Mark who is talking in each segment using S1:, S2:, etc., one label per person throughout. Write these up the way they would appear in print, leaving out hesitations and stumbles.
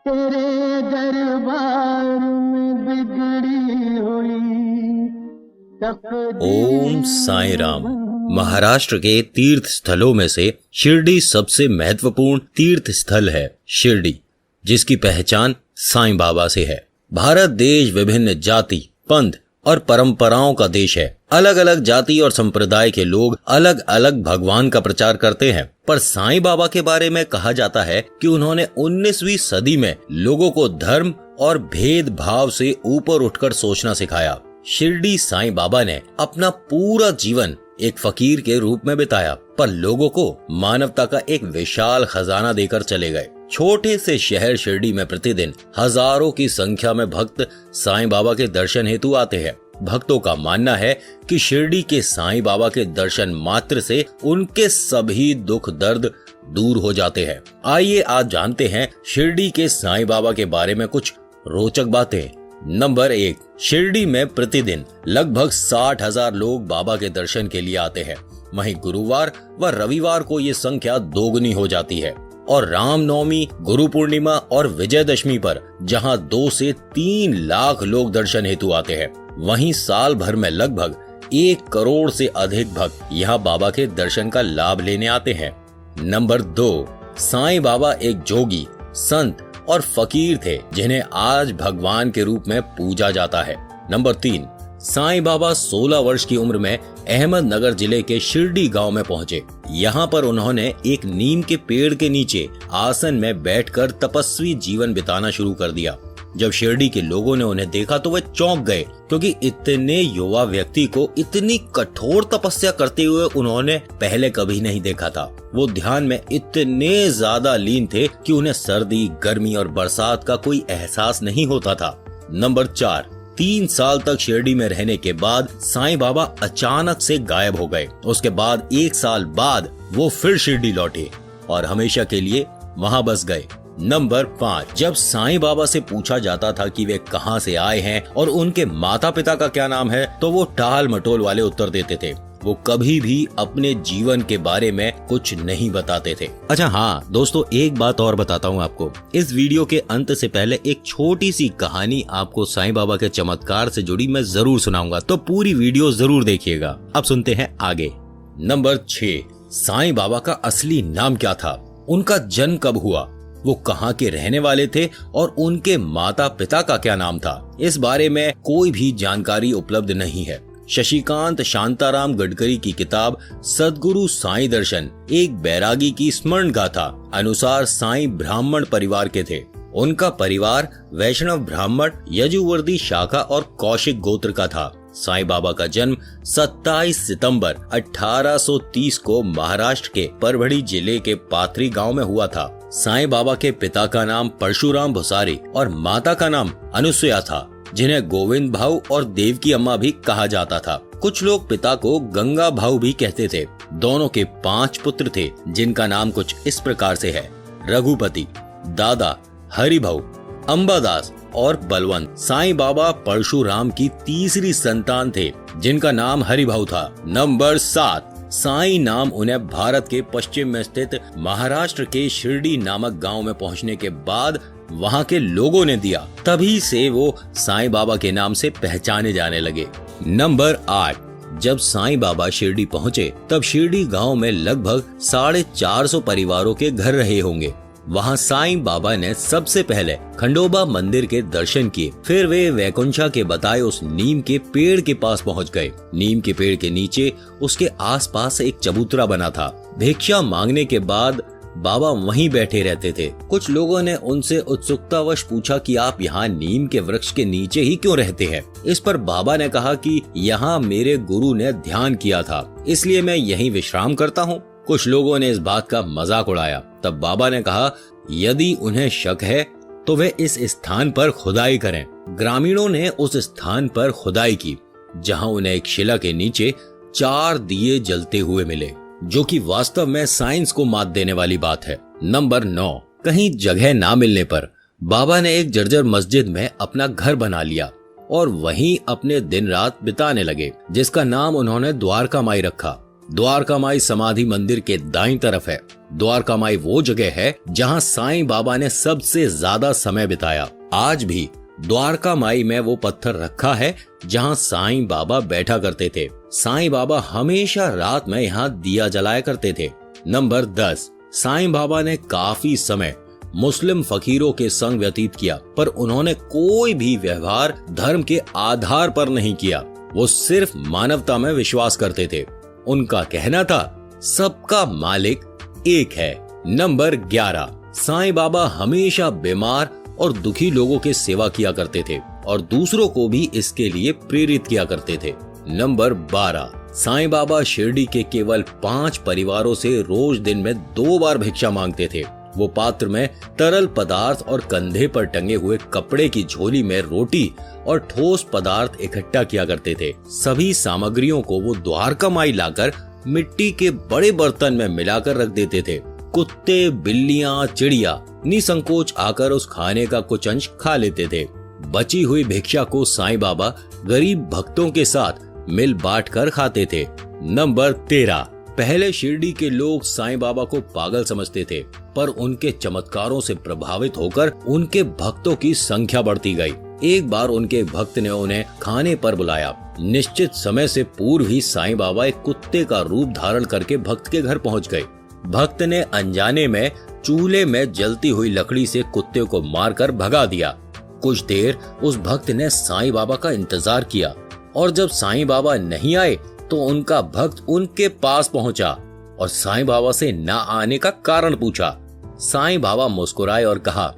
S1: तेरे दरबार में बिगड़ी हुई
S2: ओम साईं राम। महाराष्ट्र के तीर्थ स्थलों में से शिरडी सबसे महत्वपूर्ण तीर्थ स्थल है। शिरडी, जिसकी पहचान साईं बाबा से है। भारत देश विभिन्न जाति, पंथ और परंपराओं का देश है। अलग अलग जाति और संप्रदाय के लोग अलग अलग भगवान का प्रचार करते हैं, पर साईं बाबा के बारे में कहा जाता है कि उन्होंने 19वीं सदी में लोगों को धर्म और भेदभाव से ऊपर उठकर सोचना सिखाया। शिरडी साईं बाबा ने अपना पूरा जीवन एक फकीर के रूप में बिताया, पर लोगों को मानवता का एक विशाल खजाना देकर चले गए। छोटे से शहर शिरडी में प्रतिदिन हजारों की संख्या में भक्त साईं बाबा के दर्शन हेतु आते हैं। भक्तों का मानना है कि शिरडी के साईं बाबा के दर्शन मात्र से उनके सभी दुख दर्द दूर हो जाते हैं। आइए आज जानते हैं शिरडी के साईं बाबा के बारे में कुछ रोचक बातें। नंबर 1, शिरडी में प्रतिदिन लगभग 60,000 लोग बाबा के दर्शन के लिए आते हैं। वहीं गुरुवार व रविवार को ये संख्या दोगुनी हो जाती है और रामनवमी, गुरु पूर्णिमा और विजयदशमी पर जहां 2 से 3 लाख लोग दर्शन हेतु आते हैं, वहीं साल भर में लगभग 1 करोड़ से अधिक भक्त यहां बाबा के दर्शन का लाभ लेने आते हैं। नंबर 2, साईं बाबा एक जोगी, संत और फकीर थे जिन्हें आज भगवान के रूप में पूजा जाता है। नंबर 3, साईं बाबा 16 वर्ष की उम्र में अहमदनगर जिले के शिरडी गांव में पहुंचे। यहां पर उन्होंने एक नीम के पेड़ के नीचे आसन में बैठकर तपस्वी जीवन बिताना शुरू कर दिया। जब शिरडी के लोगों ने उन्हें देखा तो वे चौंक गए, क्योंकि इतने युवा व्यक्ति को इतनी कठोर तपस्या करते हुए उन्होंने पहले कभी नहीं देखा था। वो ध्यान में इतने ज्यादा लीन थे कि उन्हें सर्दी, गर्मी और बरसात का कोई एहसास नहीं होता था। नंबर 4, 3 साल तक शिरडी में रहने के बाद साईं बाबा अचानक से गायब हो गए। उसके बाद 1 साल बाद वो फिर शिरडी लौटे और हमेशा के लिए वहां बस गए। नंबर 5, जब साईं बाबा से पूछा जाता था कि वे कहां से आए हैं और उनके माता पिता का क्या नाम है, तो वो टाल मटोल वाले उत्तर देते थे। वो कभी भी अपने जीवन के बारे में कुछ नहीं बताते थे। अच्छा हाँ दोस्तों, एक बात और बताता हूँ आपको। इस वीडियो के अंत से पहले एक छोटी सी कहानी आपको साईं बाबा के चमत्कार से जुड़ी मैं जरूर सुनाऊंगा, तो पूरी वीडियो जरूर देखिएगा। अब सुनते हैं आगे। नंबर 6, साईं बाबा का असली नाम क्या था, उनका जन्म कब हुआ, वो कहाँ के रहने वाले थे और उनके माता पिता का क्या नाम था, इस बारे में कोई भी जानकारी उपलब्ध नहीं है। शशिकांत शांताराम गडकरी की किताब सद्गुरु साईं दर्शन, एक बैरागी की स्मरण गाथा अनुसार साईं ब्राह्मण परिवार के थे। उनका परिवार वैष्णव ब्राह्मण, यजुवर्दी शाखा और कौशिक गोत्र का था। साईं बाबा का जन्म 27 सितंबर 1830 को महाराष्ट्र के परभणी जिले के पाथरी गांव में हुआ था। साईं बाबा के पिता का नाम परशुराम भुसारी और माता का नाम अनुसुया था, जिन्हें गोविंद भाऊ और देवकी अम्मा भी कहा जाता था। कुछ लोग पिता को गंगा भाऊ भी कहते थे। दोनों के 5 पुत्र थे, जिनका नाम कुछ इस प्रकार से है: रघुपति, दादा, हरिभाऊ, अंबादास और बलवंत। साईं बाबा परशुराम की तीसरी संतान थे, जिनका नाम हरिभाऊ था। नंबर 7, साईं नाम उन्हें भारत के पश्चिम में स्थित महाराष्ट्र के शिरडी नामक गांव में पहुंचने के बाद वहां के लोगों ने दिया। तभी से वो साईं बाबा के नाम से पहचाने जाने लगे। नंबर 8, जब साईं बाबा शिरडी पहुंचे तब शिरडी गांव में लगभग 450 परिवारों के घर रहे होंगे। वहां साईं बाबा ने सबसे पहले खंडोबा मंदिर के दर्शन किए। फिर वे वैकुंठा के बताए उस नीम के पेड़ के पास पहुंच गए। नीम के पेड़ के नीचे उसके आसपास एक चबूतरा बना था। भिक्षा मांगने के बाद बाबा वहीं बैठे रहते थे। कुछ लोगों ने उनसे उत्सुकतावश पूछा कि आप यहाँ नीम के वृक्ष के नीचे ही क्यों रहते हैं। इस पर बाबा ने कहा कि यहाँ मेरे गुरु ने ध्यान किया था, इसलिए मैं यहीं विश्राम करता हूँ। कुछ लोगों ने इस बात का मजाक उड़ाया। तब बाबा ने कहा, यदि उन्हें शक है तो वे इस स्थान पर खुदाई करें। ग्रामीणों ने उस स्थान पर खुदाई की, जहां उन्हें एक शिला के नीचे 4 दिए जलते हुए मिले, जो कि वास्तव में साइंस को मात देने वाली बात है। नंबर 9, कहीं जगह ना मिलने पर बाबा ने एक जर्जर मस्जिद में अपना घर बना लिया और वहीं अपने दिन रात बिताने लगे, जिसका नाम उन्होंने द्वारका माई रखा। द्वारका माई समाधि मंदिर के दाईं तरफ है। द्वारका माई वो जगह है जहाँ साईं बाबा ने सबसे ज्यादा समय बिताया। आज भी द्वारका माई में वो पत्थर रखा है जहाँ साईं बाबा बैठा करते थे। साईं बाबा हमेशा रात में यहाँ दिया जलाया करते थे। नंबर 10, साईं बाबा ने काफी समय मुस्लिम फकीरों के संग व्यतीत किया, पर उन्होंने कोई भी व्यवहार धर्म के आधार पर नहीं किया। वो सिर्फ मानवता में विश्वास करते थे। उनका कहना था सबका मालिक एक है। नंबर 11, साईं बाबा हमेशा बीमार और दुखी लोगों के सेवा किया करते थे और दूसरों को भी इसके लिए प्रेरित किया करते थे। नंबर 12, साईं बाबा शिरडी के केवल 5 परिवारों से रोज दिन में 2 बार भिक्षा मांगते थे। वो पात्र में तरल पदार्थ और कंधे पर टंगे हुए कपड़े की झोली में रोटी और ठोस पदार्थ इकट्ठा किया करते थे। सभी सामग्रियों को वो द्वारका माई लाकर मिट्टी के बड़े बर्तन में मिलाकर रख देते थे। कुत्ते, बिल्लियां, चिड़िया निसंकोच आकर उस खाने का कुछ अंश खा लेते थे। बची हुई भिक्षा को साईं बाबा गरीब भक्तों के साथ मिल बांट कर खाते थे। नंबर 13, पहले शिरडी के लोग साईं बाबा को पागल समझते थे, पर उनके चमत्कारों से प्रभावित होकर उनके भक्तों की संख्या बढ़ती गई। एक बार उनके भक्त ने उन्हें खाने पर बुलाया। निश्चित समय से पूर्व ही साईं बाबा एक कुत्ते का रूप धारण करके भक्त के घर पहुंच गए। भक्त ने अनजाने में चूल्हे में जलती हुई लकड़ी से कुत्ते को मारकर भगा दिया। कुछ देर उस भक्त ने साईं बाबा का इंतजार किया और जब साईं बाबा नहीं आए तो उनका भक्त उनके पास पहुंचा और साईं बाबा से ना आने का कारण पूछा। साईं बाबा मुस्कुराए और कहा,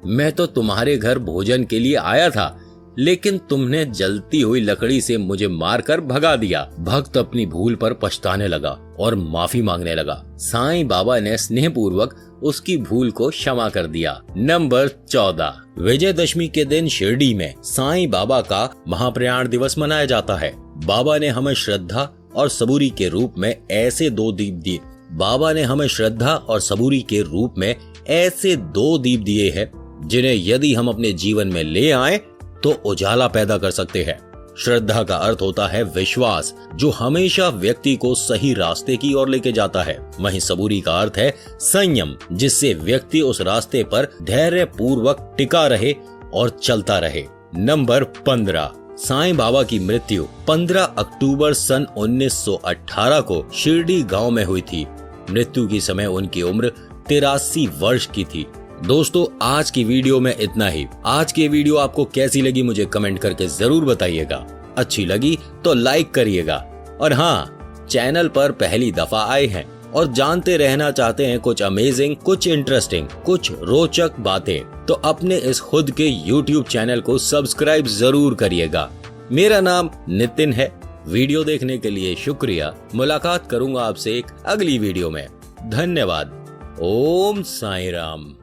S2: मैं तो तुम्हारे घर भोजन के लिए आया था, लेकिन तुमने जलती हुई लकड़ी से मुझे मारकर भगा दिया। भक्त अपनी भूल पर पछताने लगा और माफी मांगने लगा। साईं बाबा ने स्नेहपूर्वक उसकी भूल को क्षमा कर दिया। नंबर 14, विजयदशमी के दिन शिरडी में साईं बाबा का महाप्रयाण दिवस मनाया जाता है। बाबा ने हमें श्रद्धा और सबूरी के रूप में ऐसे 2 दीप दिए। बाबा ने हमें श्रद्धा और सबूरी के रूप में ऐसे 2 दीप दिए हैं जिन्हें यदि हम अपने जीवन में ले आए तो उजाला पैदा कर सकते हैं। श्रद्धा का अर्थ होता है विश्वास, जो हमेशा व्यक्ति को सही रास्ते की ओर लेके जाता है। वहीं सबूरी का अर्थ है संयम, जिससे व्यक्ति उस रास्ते पर धैर्य पूर्वक टिका रहे और चलता रहे। नंबर 15, साईं बाबा की मृत्यु 15 अक्टूबर सन 1918 को शिरडी गांव में हुई थी। मृत्यु के समय उनकी उम्र 83 वर्ष की थी। दोस्तों, आज की वीडियो में इतना ही। आज की वीडियो आपको कैसी लगी मुझे कमेंट करके जरूर बताइएगा। अच्छी लगी तो लाइक करिएगा और हाँ, चैनल पर पहली दफा आए हैं और जानते रहना चाहते हैं कुछ अमेजिंग, कुछ इंटरेस्टिंग, कुछ रोचक बातें, तो अपने इस खुद के YouTube चैनल को सब्सक्राइब जरूर करिएगा। मेरा नाम नितिन है। वीडियो देखने के लिए शुक्रिया। मुलाकात करूंगा आपसे एक अगली वीडियो में। धन्यवाद। ओम साईं राम।